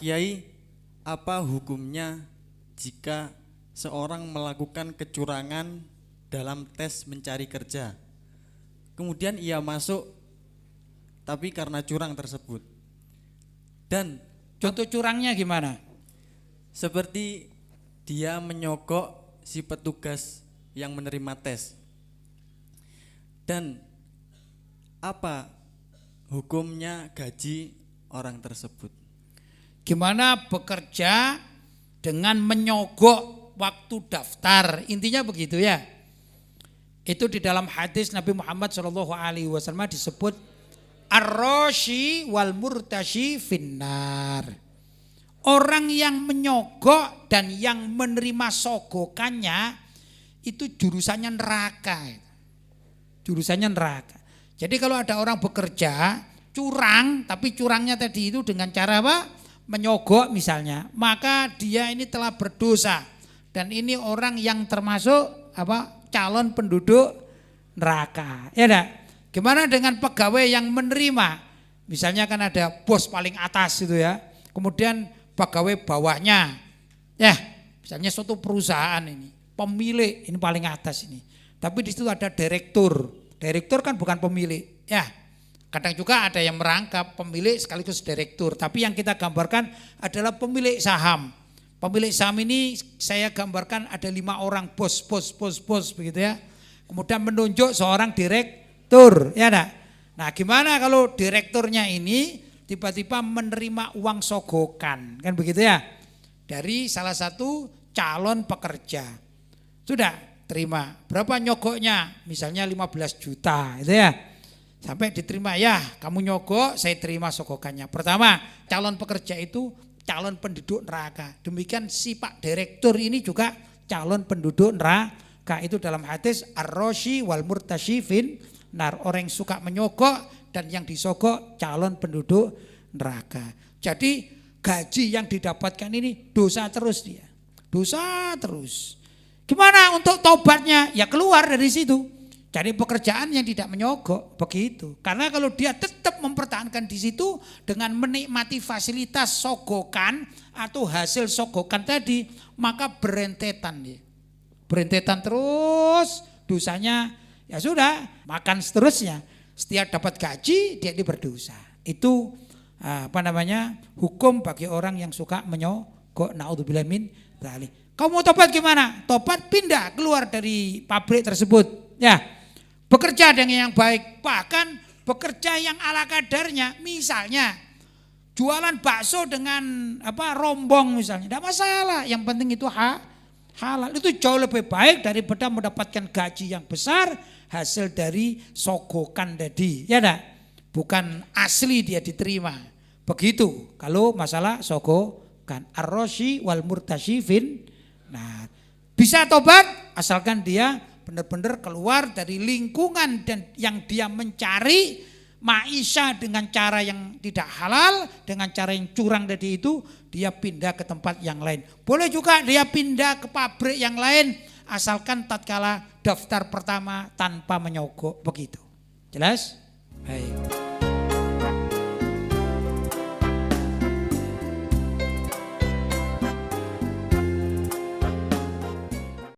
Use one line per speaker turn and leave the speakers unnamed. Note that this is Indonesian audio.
Pak Kiai, apa hukumnya jika seorang melakukan kecurangan dalam tes mencari kerja? Kemudian ia masuk tapi karena curang tersebut. Dan
Contoh curangnya gimana?
seperti dia menyogok si petugas yang menerima tes. Dan apa hukumnya gaji orang tersebut?
Gimana bekerja dengan menyogok waktu daftar, intinya begitu ya. Itu di dalam hadis Nabi Muhammad SAW disebut ar-rashi wal murtashi finnar. Orang yang menyogok dan yang menerima sogokannya itu jurusannya neraka. Jurusannya neraka. Jadi kalau ada orang bekerja curang, tapi curangnya tadi itu dengan cara apa? Menyogok misalnya, maka dia ini telah berdosa dan ini orang yang termasuk apa? Calon penduduk neraka. Ya enggak? Gimana dengan pegawai yang menerima? Misalnya kan ada bos paling atas itu ya. Kemudian pegawai bawahnya. Ya, misalnya suatu perusahaan ini, pemilik ini paling atas ini. Tapi di situ ada direktur. Direktur kan bukan pemilik. Ya. Kadang juga ada yang merangkap pemilik sekaligus direktur. Tapi yang kita gambarkan adalah pemilik saham. Pemilik saham ini saya gambarkan ada 5 orang bos begitu ya. Kemudian menunjuk seorang direktur, ya enggak? Nah, gimana kalau direkturnya ini tiba-tiba menerima uang sogokan, kan begitu ya? Dari salah satu calon pekerja. Sudah terima. Berapa nyogoknya? Misalnya 15 juta, itu ya. Sampai diterima, ya kamu nyogok, saya terima sogokannya. Pertama, calon pekerja itu calon penduduk neraka. Demikian si Pak Direktur ini juga calon penduduk neraka. Itu dalam hadis ar-rashi wal murtashi finnar. Orang yang suka menyogok dan yang disogok calon penduduk neraka. Jadi gaji yang didapatkan ini dosa terus dia. Dosa terus. Gimana untuk tobatnya? Ya keluar dari situ. Cari pekerjaan yang tidak menyogok, begitu. Karena kalau dia tetap mempertahankan di situ dengan menikmati fasilitas sogokan atau hasil sogokan tadi, maka berentetan dia. Berentetan terus, dosanya ya sudah, makan seterusnya. Setiap dapat gaji dia berdosa. Itu hukum bagi orang yang suka menyogok. Naudzubillah min dzalik. Kamu mau tobat gimana? Tobat pindah keluar dari pabrik tersebut. Ya. Bekerja dengan yang baik, bahkan bekerja yang ala kadarnya, misalnya jualan bakso dengan rombong misalnya, tidak masalah, yang penting itu halal, itu jauh lebih baik daripada mendapatkan gaji yang besar hasil dari sogokan tadi, ya enggak? Bukan asli dia diterima, begitu kalau masalah sogokan, ar-rashi wal murtashi finnar. Bisa tobat asalkan dia benar-benar keluar dari lingkungan dan yang dia mencari maisha dengan cara yang tidak halal, dengan cara yang curang tadi itu, dia pindah ke tempat yang lain. Boleh juga dia pindah ke pabrik yang lain asalkan tatkala daftar pertama tanpa menyogok, begitu. Jelas? Baik.